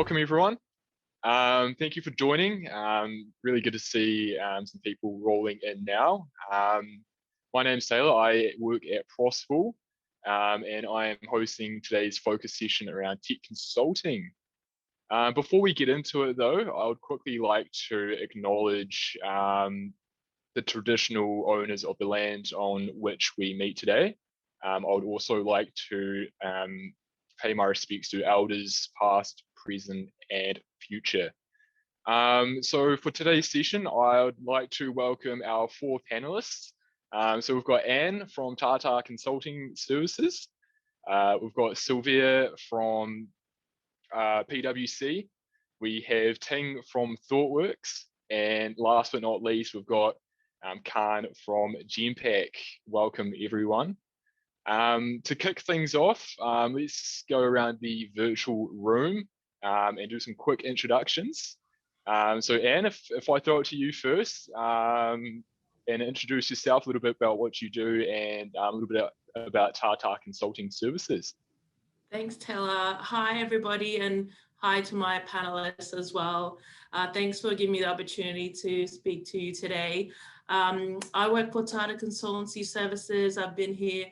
welcome everyone. Thank you for joining. Really good to see some people rolling in now. My name's Taylor. I work at Prosperable, and I am hosting today's focus session around tech consulting. Before we get into it though, I would quickly like to acknowledge the traditional owners of the land on which we meet today. I would also like to pay my respects to elders past, present, and future. So for today's session, I would like to welcome our four panelists. So we've got Anne from Tata Consulting Services. We've got Sylvia from PwC. We have Ting from ThoughtWorks. And last but not least, we've got Khan from Genpact. Welcome everyone. To kick things off, let's go around the virtual room and do some quick introductions. So Anne, if I throw it to you first, and introduce yourself a little bit about what you do and a little bit about Tata Consulting Services. Thanks, Taylor. Hi, everybody, and hi to my panelists as well. Thanks for giving me the opportunity to speak to you today. I work for Tata Consultancy Services. I've been here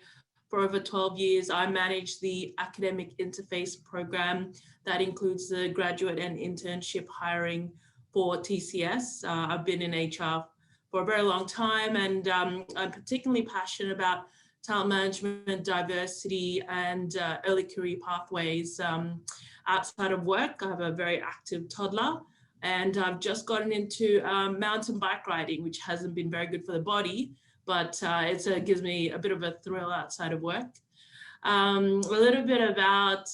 for over 12 years. I manage the academic interface program that includes the graduate and internship hiring for TCS. I've been in HR for a very long time, and I'm particularly passionate about talent management, diversity, and early career pathways. Outside of work, I have a very active toddler, and I've just gotten into mountain bike riding, which hasn't been very good for the body, but it gives me a bit of a thrill outside of work. A little bit about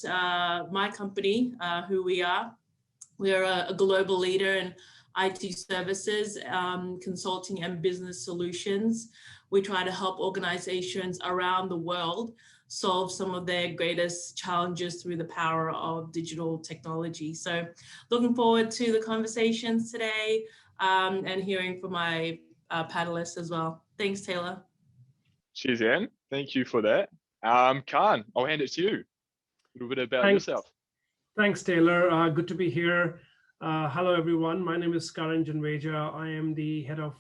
my company, who we are. We're a global leader in IT services, consulting and business solutions. We try to help organizations around the world solve some of their greatest challenges through the power of digital technology. So looking forward to the conversations today and hearing from my panelists as well. Thanks, Taylor. Cheers, Anne. Thank you for that. Khan, I'll hand it to you. A little bit about yourself. Thanks, Taylor. Good to be here. Hello, everyone. My name is Karan Janveja. I am the head of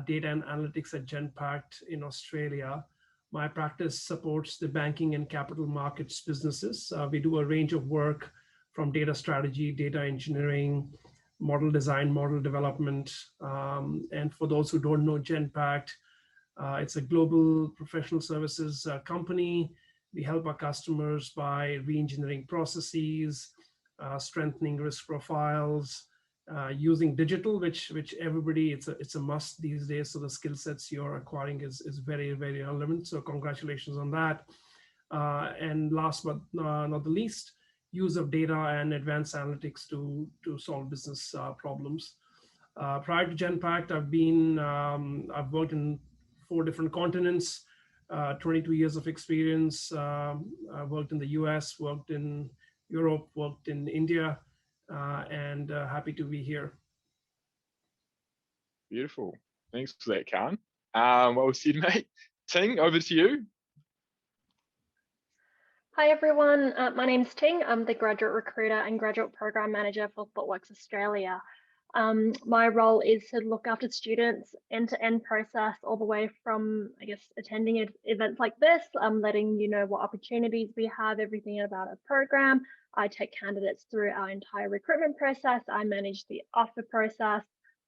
data and analytics at Genpact in Australia. My practice supports the banking and capital markets businesses. We do a range of work from data strategy, data engineering, model design, model development. And for those who don't know Genpact, it's a global professional services company. We help our customers by re-engineering processes, strengthening risk profiles, using digital, which everybody, it's a must these days. So the skill sets you're acquiring is very, very relevant. So congratulations on that. And last but not the least, use of data and advanced analytics to solve business problems. Prior to Genpact, I've worked in 4 different continents, 22 years of experience. I worked in the US, worked in Europe, worked in India, and happy to be here. Beautiful. Thanks for that, Khan. Well said, mate. Ting, over to you. Hi, everyone. My name's Ting. I'm the graduate recruiter and graduate program manager for ThoughtWorks Australia. My role is to look after students end-to-end process all the way from, attending events like this, letting you know what opportunities we have, everything about a program. I take candidates through our entire recruitment process. I manage the offer process,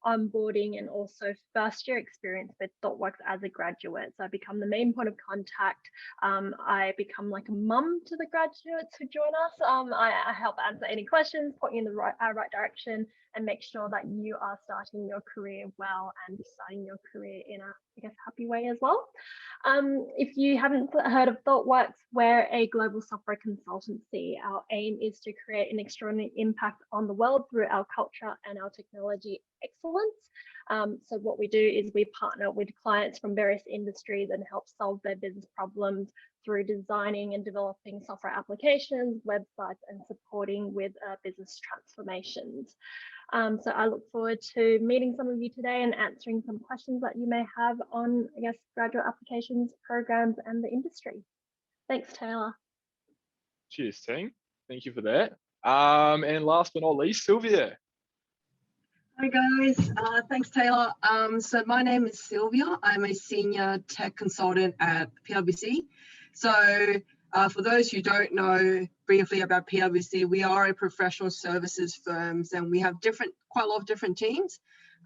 onboarding, and also first year experience with ThoughtWorks as a graduate. So I become the main point of contact. I become like a mum to the graduates who join us. I help answer any questions, point you in the right direction, and make sure that you are starting your career well and starting your career in a, happy way as well. If you haven't heard of ThoughtWorks, we're a global software consultancy. Our aim is to create an extraordinary impact on the world through our culture and our technology excellence. So what we do is we partner with clients from various industries and help solve their business problems through designing and developing software applications, websites, and supporting with business transformations. So I look forward to meeting some of you today and answering some questions that you may have on, graduate applications, programs, and the industry. Thanks, Taylor. Cheers, Ting. Thank you for that. And last but not least, Sylvia. Hi guys, thanks Taylor. So my name is Sylvia. I'm a senior tech consultant at PwC. So for those who don't know briefly about PwC, we are a professional services firm, and we have quite a lot of different teams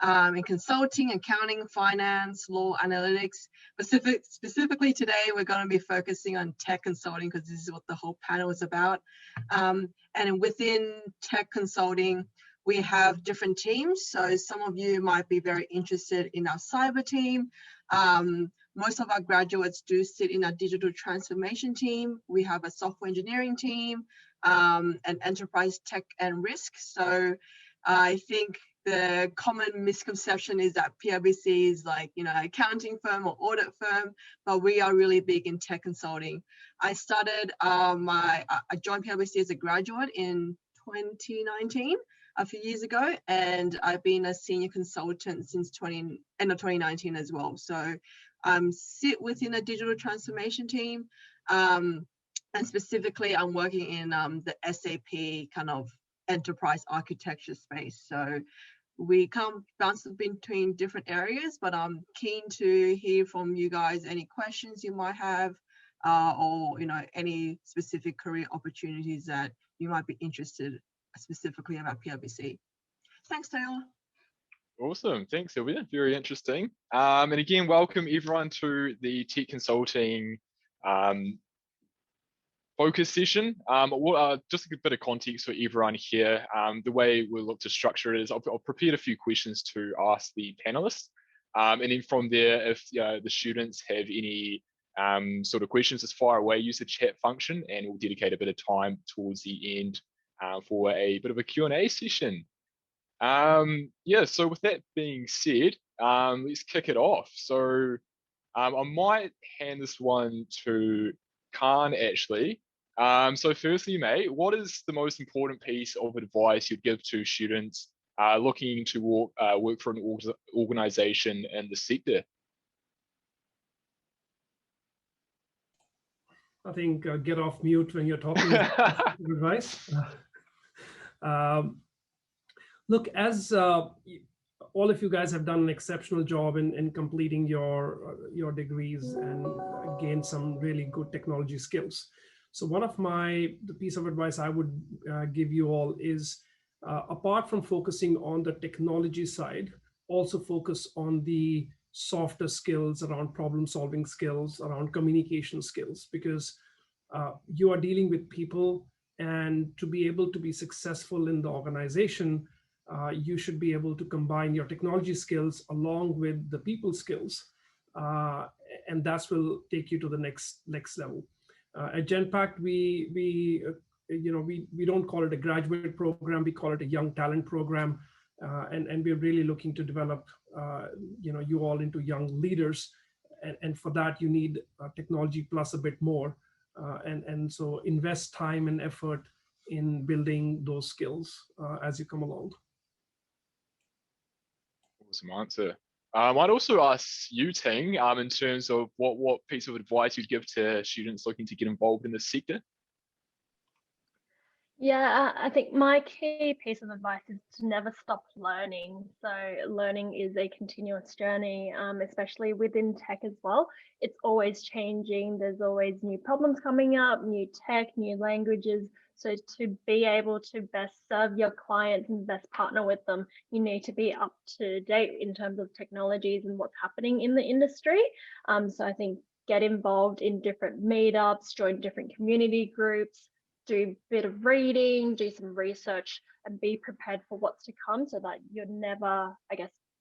in consulting, accounting, finance, law, analytics. Specifically today, we're going to be focusing on tech consulting because this is what the whole panel is about. And within tech consulting, we have different teams. So some of you might be very interested in our cyber team. Most of our graduates do sit in our digital transformation team. We have a software engineering team, and enterprise tech and risk. So I think the common misconception is that PwC is like, accounting firm or audit firm, but we are really big in tech consulting. I started I joined PwC as a graduate in 2019, a few years ago, and I've been a senior consultant since end of 2019 as well. So sit within a digital transformation team, and specifically I'm working in the SAP kind of enterprise architecture space. So we come bounce between different areas, but I'm keen to hear from you guys any questions you might have, or any specific career opportunities that you might be interested specifically about PwC. Thanks, Taylor. Awesome, thanks Sylvia, very interesting. And again, welcome everyone to the Tech Consulting focus session. Just a bit of context for everyone here. The way we'll look to structure it is I've prepared a few questions to ask the panelists. And then from there, if the students have any sort of questions, just fire away, use the chat function, and we'll dedicate a bit of time towards the end for a bit of a Q&A session. So with that being said, let's kick it off. So I might hand this one to Khan actually. So firstly, mate, what is the most important piece of advice you'd give to students looking to work for an organization in the sector? I think get off mute when you're talking. Advice. Look, as all of you guys have done an exceptional job in completing your degrees and gained some really good technology skills. So one of the piece of advice I would give you all is, apart from focusing on the technology side, also focus on the softer skills around problem solving skills, around communication skills, because you are dealing with people, and to be able to be successful in the organization, you should be able to combine your technology skills along with the people skills, and that will take you to the next level. At Genpact, we don't call it a graduate program; we call it a young talent program, and we're really looking to develop you all into young leaders, and for that you need technology plus a bit more, and so invest time and effort in building those skills as you come along. Awesome answer. I'd also ask you, Ting, in terms of what piece of advice you'd give to students looking to get involved in this sector? Yeah, I think my key piece of advice is to never stop learning. So learning is a continuous journey, especially within tech as well. It's always changing. There's always new problems coming up, new tech, new languages. So to be able to best serve your clients and best partner with them, you need to be up to date in terms of technologies and what's happening in the industry. So I think get involved in different meetups, join different community groups, do a bit of reading, do some research, and be prepared for what's to come so that you're never,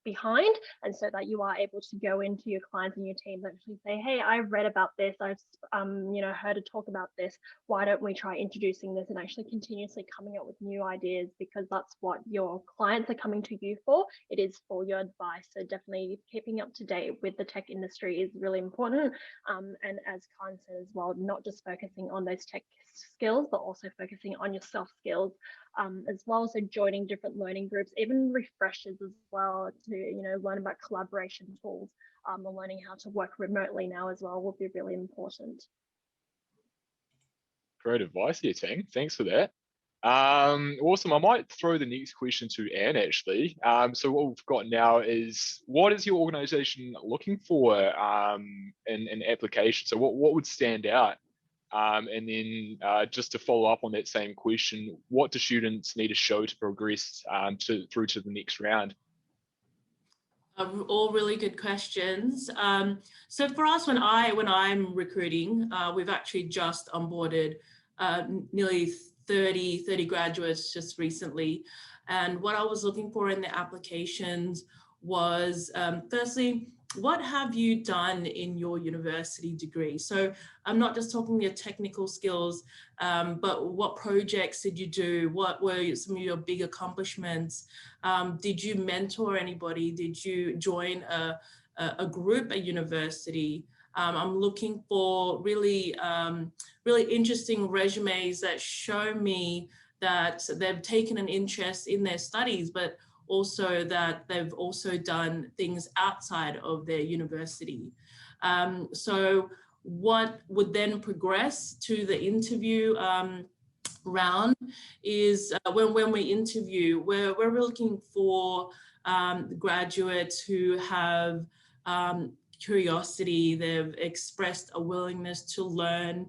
behind, and so that you are able to go into your clients and your teams and actually say, hey, I read about this, I've heard a talk about this, why don't we try introducing this, and actually continuously coming up with new ideas, because that's what your clients are coming to you for. It is for your advice. So definitely keeping up to date with the tech industry is really important, and as Khan said as well, not just focusing on those tech skills, but also focusing on your soft skills as well. So joining different learning groups, even refreshers as well, to learn about collaboration tools, and learning how to work remotely now as well will be really important. Great advice here, Ting. Thanks for that. Awesome. I might throw the next question to Anne, actually. So what we've got now is, what is your organization looking for in application? So what would stand out? And then just to follow up on that same question, what do students need to show to progress through to the next round? All really good questions. So for us, when I'm recruiting, we've actually just onboarded nearly 30 graduates just recently. And what I was looking for in the applications was, firstly, what have you done in your university degree? So I'm not just talking your technical skills, but what projects did you do? What were some of your big accomplishments? Did you mentor anybody? Did you join a group at university? I'm looking for really interesting resumes that show me that they've taken an interest in their studies, but also that they've also done things outside of their university. So what would then progress to the interview round is when we interview, we're looking for graduates who have curiosity, they've expressed a willingness to learn,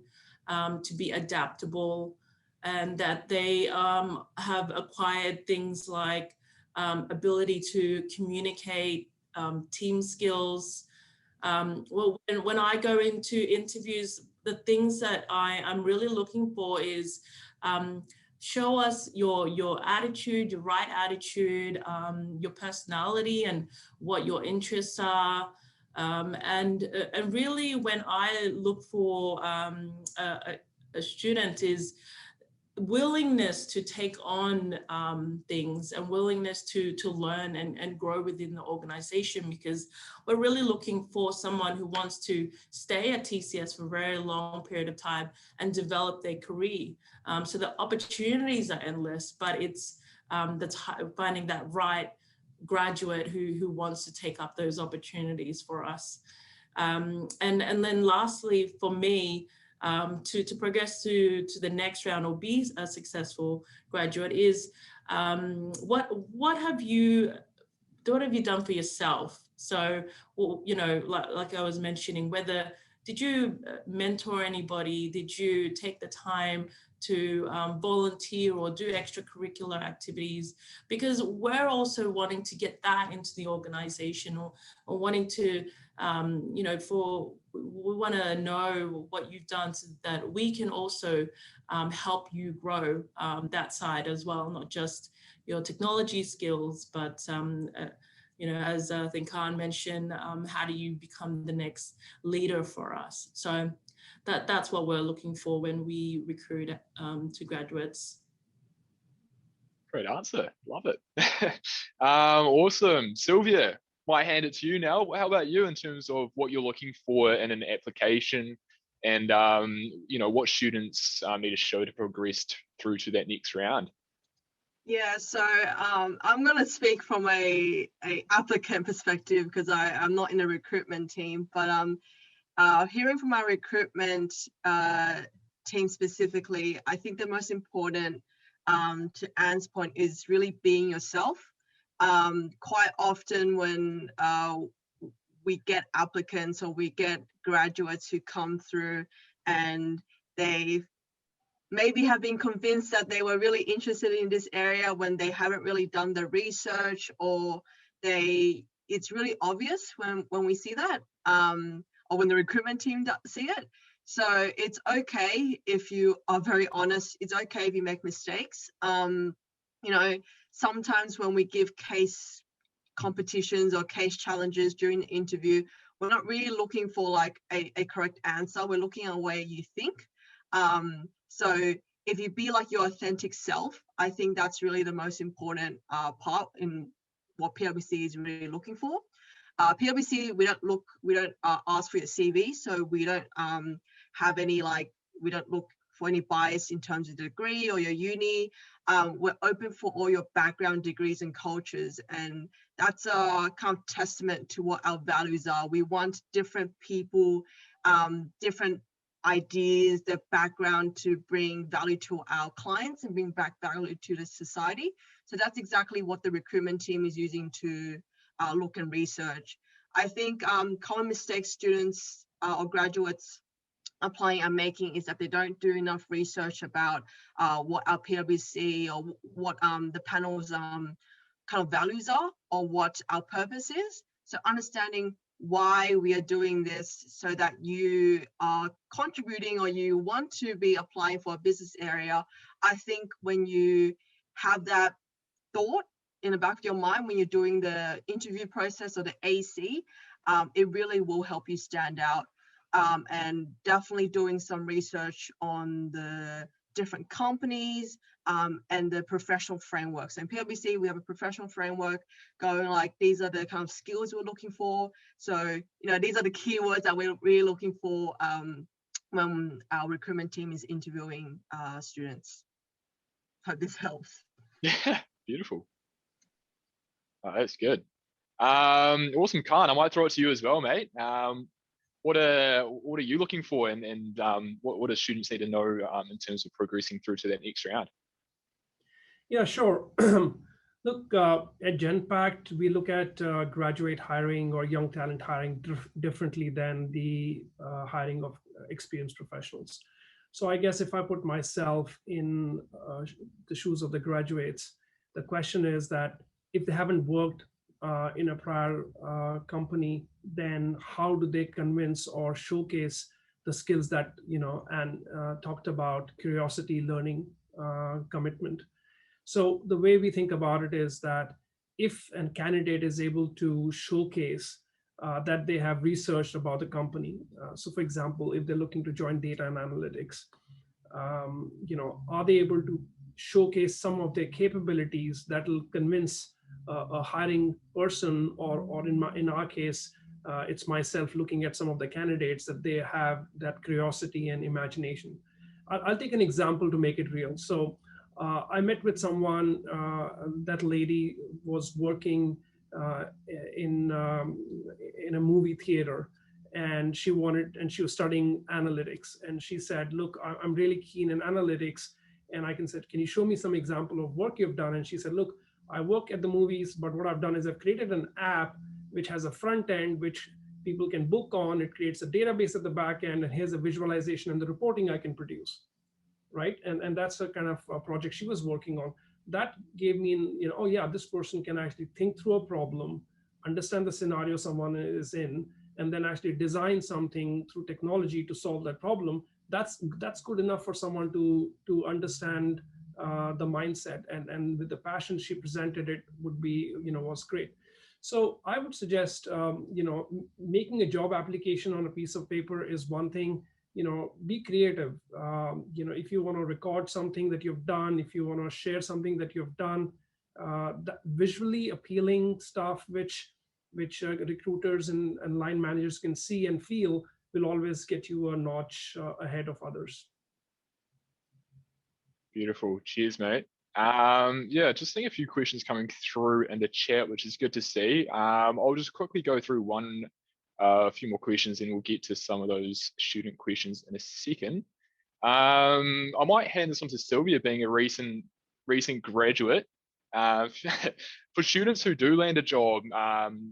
to be adaptable, and that they have acquired things like ability to communicate, team skills. Well, when I go into interviews, the things that I'm really looking for is show us your attitude, your right attitude, your personality, and what your interests are. And really, when I look for a student, is willingness to take on things and willingness to learn and grow within the organization, because we're really looking for someone who wants to stay at TCS for a very long period of time and develop their career. So the opportunities are endless, but it's finding that right graduate who wants to take up those opportunities for us. And then lastly, for me, to progress to the next round or be a successful graduate is what have you done for yourself? So, well, you know, like I was mentioning, whether did you mentor anybody? Did you take the time to volunteer or do extracurricular activities? Because we're also wanting to get that into the organization, or wanting to, you know, we want to know what you've done so that we can also help you grow that side as well, not just your technology skills, but you know, as I think Khan mentioned, how do you become the next leader for us? So that's what we're looking for when we recruit to graduates. Great answer. Love it. Awesome. Sylvia, might hand it to you now. How about you in terms of what you're looking for in an application, and you know, what students need to show to progress through to that next round? Yeah, so I'm going to speak from a applicant perspective, because I'm not in a recruitment team, but hearing from our recruitment team specifically, I think the most important, to Anne's point, is really being yourself. Quite often when we get applicants or we get graduates who come through and they maybe have been convinced that they were really interested in this area when they haven't really done the research, or it's really obvious when we see that, or when the recruitment team see it. So it's okay if you are very honest. It's okay if you make mistakes. You know, sometimes when we give case competitions or case challenges during the interview, we're not really looking for like a correct answer. We're looking at where you think. So if you be like your authentic self, I think that's really the most important part in what PwC is really looking for. PwC, we don't ask for your CV, so we don't have any we don't look for any bias in terms of degree or your uni. We're open for all your background, degrees, and cultures, and that's a kind of testament to what our values are. We want different people, different ideas, the background to bring value to our clients and bring back value to the society. So that's exactly what the recruitment team is using to look and research. I think common mistakes students or graduates applying are making is that they don't do enough research about what our PwC or what the panel's kind of values are, or what our purpose is. So understanding why we are doing this so that you are contributing or you want to be applying for a business area. I think when you have that thought in the back of your mind when you're doing the interview process or the AC, it really will help you stand out. And definitely doing some research on the different companies and the professional frameworks. And PwC, we have a professional framework going like, these are the kind of skills we're looking for. So, these are the keywords that we're really looking for when our recruitment team is interviewing students. Hope this helps. Yeah, beautiful. Oh, that's good. Awesome, Khan. I might throw it to you as well, mate. What are you looking for, and what do students need to know in terms of progressing through to that next round? Yeah, sure. Look, at Genpact, we look at graduate hiring or young talent hiring differently than the hiring of experienced professionals. So I guess if I put myself in the shoes of the graduates, the question is that if they haven't worked in a prior company, then how do they convince or showcase the skills that, and talked about curiosity, learning, commitment. So the way we think about it is that if a candidate is able to showcase that they have researched about the company. So for example, if they're looking to join data and analytics, are they able to showcase some of their capabilities that will convince a hiring person, or in our case, it's myself looking at some of the candidates, that they have that curiosity and imagination. I'll take an example to make it real. So I met with someone, that lady was working in a movie theater, and she was studying analytics, and she said, look, I'm really keen in analytics. And I said, can you show me some example of work you've done? And she said, look, I work at the movies, but what I've done is I've created an app which has a front end which people can book on. It creates a database at the back end, and here's a visualization and the reporting I can produce, right? And that's the kind of project she was working on. That gave me, oh yeah, this person can actually think through a problem, understand the scenario someone is in, and then actually design something through technology to solve that problem. That's good enough for someone to understand the mindset, and with the passion she presented, it would be, was great. So I would suggest, making a job application on a piece of paper is one thing. Be creative. If you want to record something that you've done, if you want to share something that you've done, that visually appealing stuff, which recruiters and line managers can see and feel, will always get you a notch ahead of others. Beautiful. Cheers, mate. Yeah, just seeing a few questions coming through in the chat, which is good to see. I'll just quickly go through a few more questions, and we'll get to some of those student questions in a second. I might hand this on to Sylvia, being a recent graduate. For students who do land a job,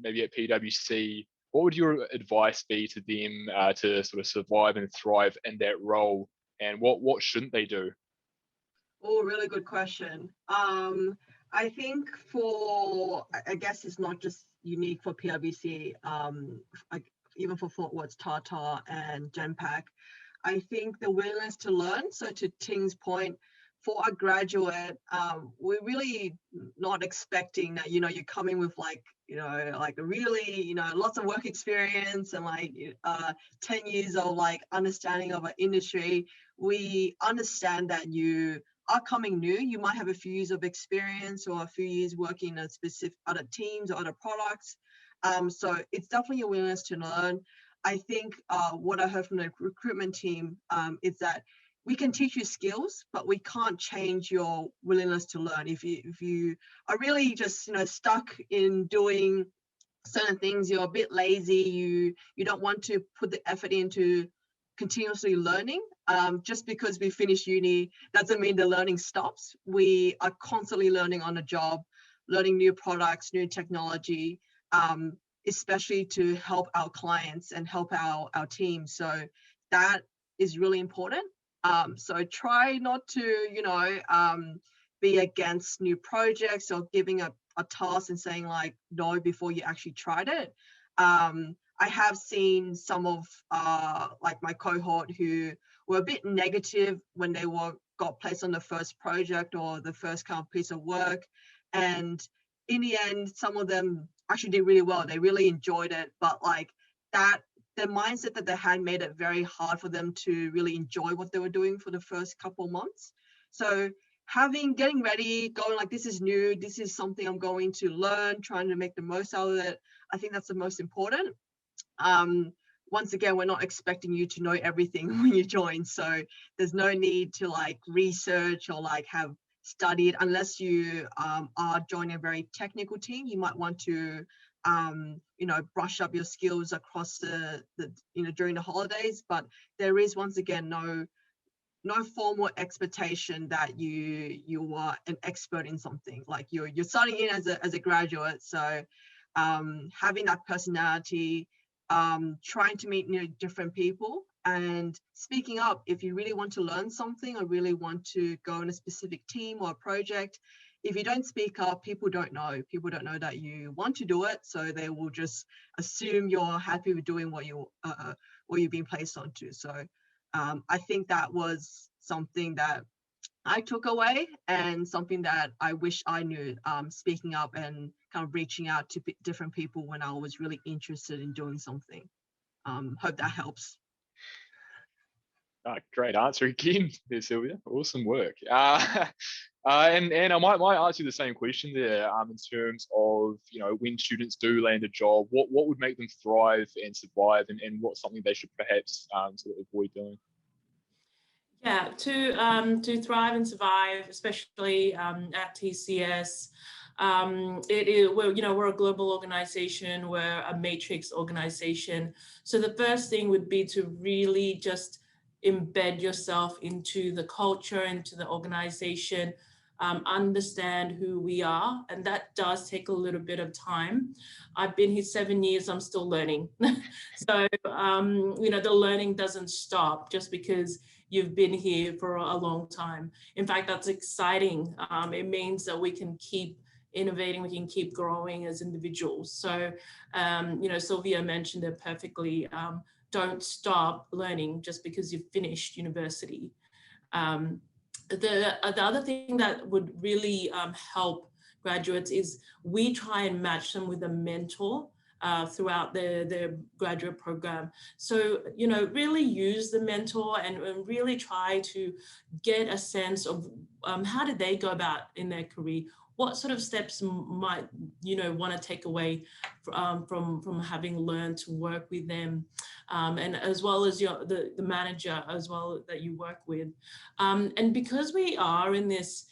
maybe at PwC, what would your advice be to them to sort of survive and thrive in that role, and what shouldn't they do? Oh, really good question. I think I guess it's not just unique for PwC, even for ThoughtWorks, Tata and Genpact. I think the willingness to learn. So to Ting's point, for a graduate, we're really not expecting that, you're coming with like really, lots of work experience and 10 years of understanding of an industry. We understand that you are coming new. You might have a few years of experience or a few years working in specific other teams or other products. So it's definitely a willingness to learn. I think what I heard from the recruitment team is that we can teach you skills, but we can't change your willingness to learn. If you are really just stuck in doing certain things, you're a bit lazy, you don't want to put the effort into continuously learning. Just because we finish uni doesn't mean the learning stops. We are constantly learning on the job, learning new products, new technology, especially to help our clients and help our team. So that is really important. So try not to, be against new projects or giving a task and saying like no before you actually tried it. I have seen some of like my cohort who were a bit negative when they got placed on the first project or the first kind of piece of work. And in the end, some of them actually did really well. They really enjoyed it, but like that, the mindset that they had made it very hard for them to really enjoy what they were doing for the first couple of months. So getting ready, going like, this is new, this is something I'm going to learn, trying to make the most out of it. I think that's the most important. Once again, we're not expecting you to know everything when you join. So there's no need to like research or like have studied unless you are joining a very technical team. You might want to, brush up your skills across the during the holidays, but there is once again no formal expectation that you are an expert in something. Like you're starting in as a graduate, so having that personality, trying to meet different people and speaking up if you really want to learn something or really want to go in a specific team or a project. If you don't speak up, people don't know that you want to do it, so they will just assume you're happy with doing what you've been placed onto. So I think that was something that I took away and something that I wish I knew, speaking up and kind of reaching out to different people when I was really interested in doing something. Hope that helps. Great answer again there, Sylvia. Awesome work. And I might ask you the same question there, in terms of, when students do land a job, what would make them thrive and survive, and what's something they should perhaps sort of avoid doing? Yeah, to thrive and survive, especially at TCS, we're a global organization, we're a matrix organization. So the first thing would be to really just embed yourself into the culture, into the organization, understand who we are, and that does take a little bit of time. I've been here 7 years, I'm still learning. So, the learning doesn't stop just because you've been here for a long time. In fact, that's exciting. It means that we can keep innovating, we can keep growing as individuals. So, Sylvia mentioned it perfectly. Don't stop learning just because you've finished university. The other thing that would really help graduates is we try and match them with a mentor throughout their graduate program. So, really use the mentor and really try to get a sense of how did they go about in their career? What sort of steps might want to take away from having learned to work with them, and as well as the manager as well that you work with, and because we are in this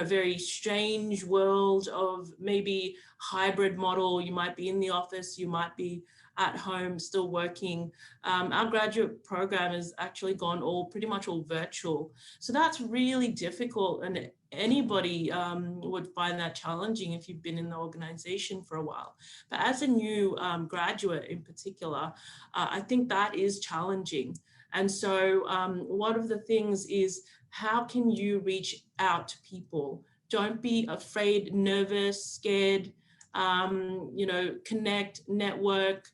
very strange world of maybe hybrid model, you might be in the office, you might be at home still working. Our graduate program has actually gone pretty much all virtual. So that's really difficult, and anybody would find that challenging if you've been in the organization for a while. But as a new graduate in particular, I think that is challenging. And so one of the things is, how can you reach out to people? Don't be afraid, nervous, scared, connect, network.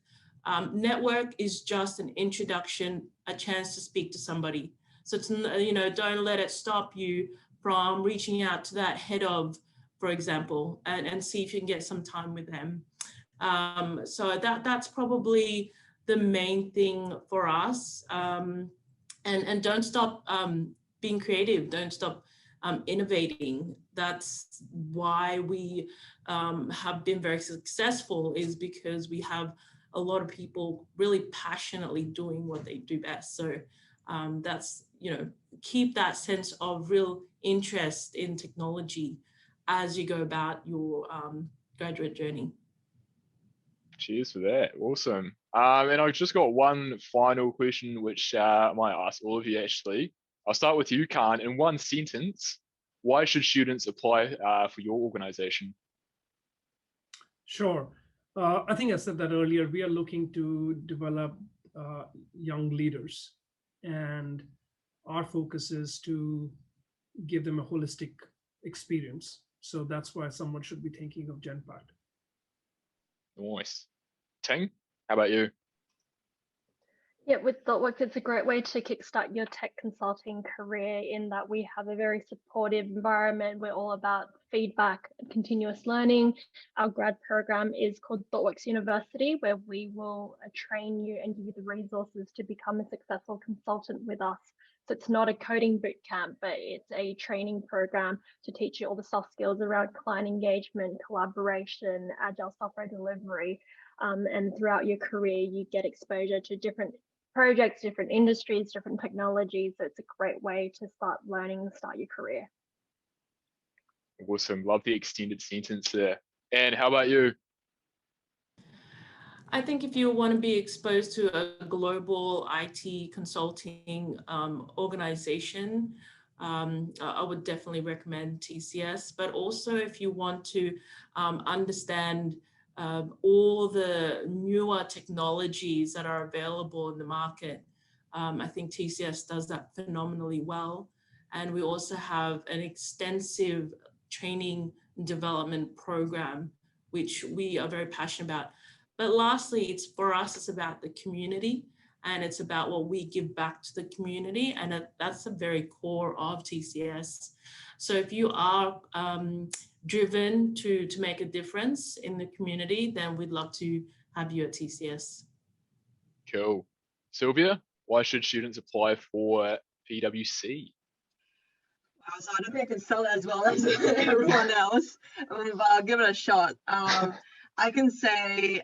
Network is just an introduction, a chance to speak to somebody. So it's, don't let it stop you from reaching out to that head of, for example, and see if you can get some time with them. So that's probably the main thing for us. And don't stop being creative, don't stop innovating. That's why we have been very successful, is because we have a lot of people really passionately doing what they do best. So that's, keep that sense of real interest in technology as you go about your graduate journey. Cheers for that. Awesome. And I've just got one final question, which I might ask all of you actually. I'll start with you, Khan. In one sentence, why should students apply for your organization? Sure. I think I said that earlier. We are looking to develop young leaders, and our focus is to give them a holistic experience. So that's why someone should be thinking of Genpact. Nice. Ting, how about you? Yeah, with ThoughtWorks, it's a great way to kickstart your tech consulting career in that we have a very supportive environment. We're all about feedback and continuous learning. Our grad program is called ThoughtWorks University, where we will train you and give you the resources to become a successful consultant with us. So it's not a coding boot camp, but it's a training program to teach you all the soft skills around client engagement, collaboration, agile software delivery. And throughout your career, you get exposure to different projects, different industries, different technologies. So it's a great way to start learning and start your career. Awesome. Love the extended sentence there. And how about you? I think if you want to be exposed to a global IT consulting organization, I would definitely recommend TCS. But also if you want to understand all the newer technologies that are available in the market, I think TCS does that phenomenally well. And we also have an extensive training and development program, which we are very passionate about. But lastly, it's for us, it's about the community, and it's about what we give back to the community. And that's the very core of TCS. So if you are driven to make a difference in the community, then we'd love to have you at TCS. Cool. Sylvia, why should students apply for PwC? Wow, so I don't think I can sell it as well as everyone else, but I'll give it a shot. I can say,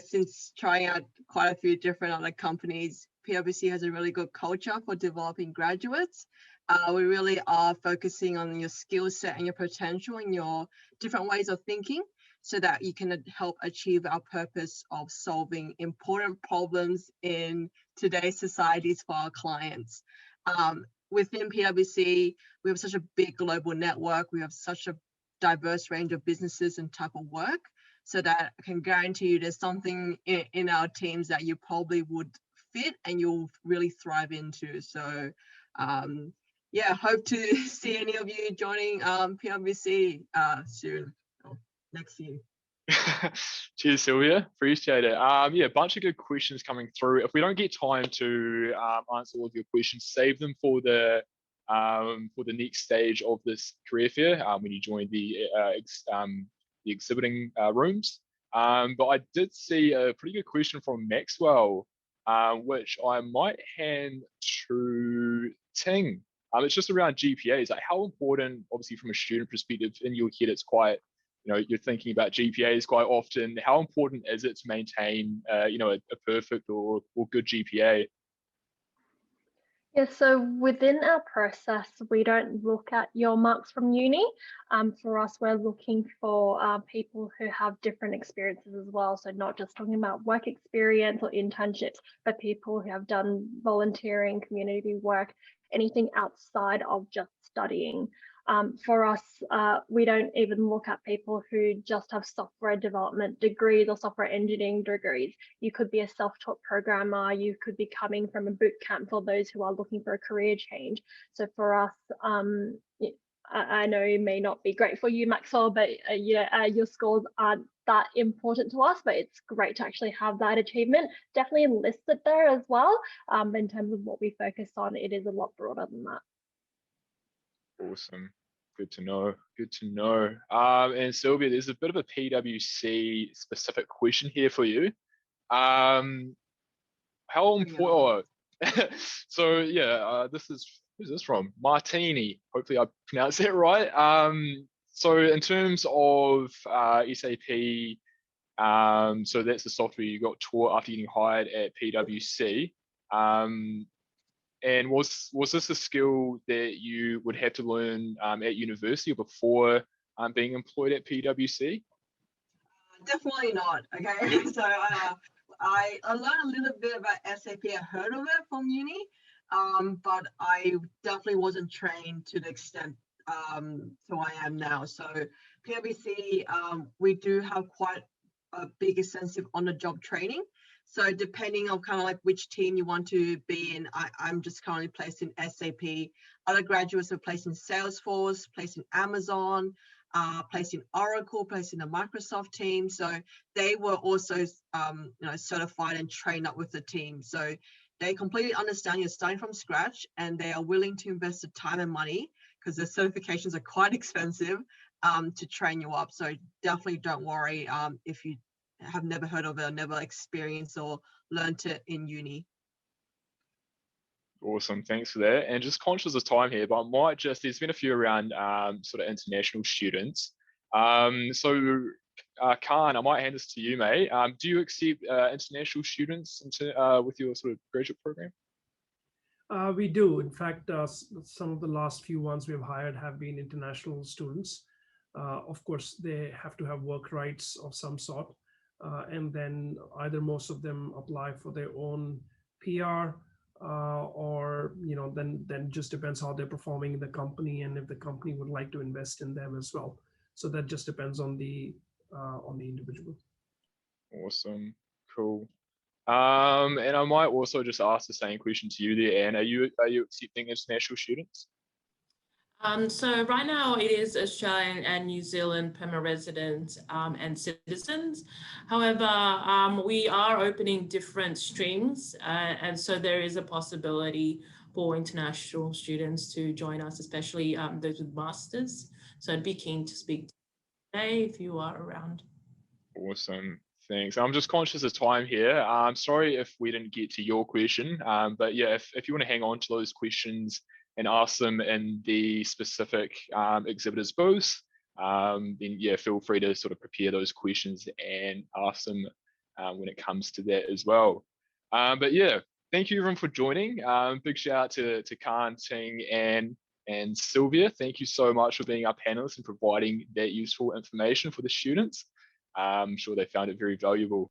since trying out quite a few different other companies, PwC has a really good culture for developing graduates. We really are focusing on your skill set and your potential and your different ways of thinking so that you can help achieve our purpose of solving important problems in today's societies for our clients. Within PwC, we have such a big global network. We have such a diverse range of businesses and type of work, so that I can guarantee you there's something in our teams that you probably would fit and you'll really thrive into. So yeah, hope to see any of you joining PwC soon, or next year. Cheers, Sylvia. Appreciate it. Yeah, a bunch of good questions coming through. If we don't get time to answer all of your questions, save them for the next stage of this career fair when you join the exhibiting rooms. But I did see a pretty good question from Maxwell, which I might hand to Ting. It's just around GPAs. Like, how important, obviously from a student perspective, in your head, it's quite, you're thinking about GPAs quite often. How important is it to maintain, a perfect or good GPA? Yeah, so within our process, we don't look at your marks from uni. For us, we're looking for people who have different experiences as well. So not just talking about work experience or internships, but people who have done volunteering, community work, anything outside of just studying. For us, we don't even look at people who just have software development degrees or software engineering degrees. You could be a self-taught programmer, you could be coming from a boot camp for those who are looking for a career change. So for us, I know it may not be great for you, Maxwell, but your scores aren't that important to us, but it's great to actually have that achievement. Definitely listed there as well. In terms of what we focus on, it is a lot broader than that. Awesome. Good to know. Good to know. And Sylvia, there's a bit of a PwC specific question here for you. How important? So yeah, who's this from? Martini. Hopefully I pronounced that right. So in terms of SAP, so that's the software you got taught after getting hired at PwC. And was this a skill that you would have to learn at university or before being employed at PwC? Definitely not. Okay, so I learned a little bit about SAP. I heard of it from uni, but I definitely wasn't trained to the extent so I am now. So PwC, we do have quite a big extensive on-the-job training. So depending on kind of like which team you want to be in, I'm just currently placed in SAP. Other graduates are placed in Salesforce, placed in Amazon, placed in Oracle, placed in the Microsoft team. So they were also certified and trained up with the team. So they completely understand you're starting from scratch, and they are willing to invest the time and money, because the certifications are quite expensive, to train you up. So definitely don't worry if you have never heard of it, or never experienced or learned it in uni. Awesome, thanks for that. And just conscious of time here, but I might just, there's been a few around sort of international students. So Khan, I might hand this to you, mate. Do you accept international students with your sort of graduate program? We do. In fact, some of the last few ones we've hired have been international students. Of course, they have to have work rights of some sort. And then either most of them apply for their own PR, or then just depends how they're performing in the company, and if the company would like to invest in them as well. So that just depends on the individual. Awesome, cool. And I might also just ask the same question to you there, Anne. Are you accepting international students? So right now it is Australian and New Zealand permanent residents and citizens. However, we are opening different streams, and so there is a possibility for international students to join us, especially those with masters. So I'd be keen to speak today if you are around. Awesome, thanks. I'm just conscious of time here. I'm sorry if we didn't get to your question, but yeah, if you want to hang on to those questions and ask them in the specific exhibitors booths, then yeah, feel free to sort of prepare those questions and ask them when it comes to that as well. But yeah, thank you everyone for joining. Big shout out to Khan, Ting, and Sylvia. Thank you so much for being our panelists and providing that useful information for the students. I'm sure they found it very valuable.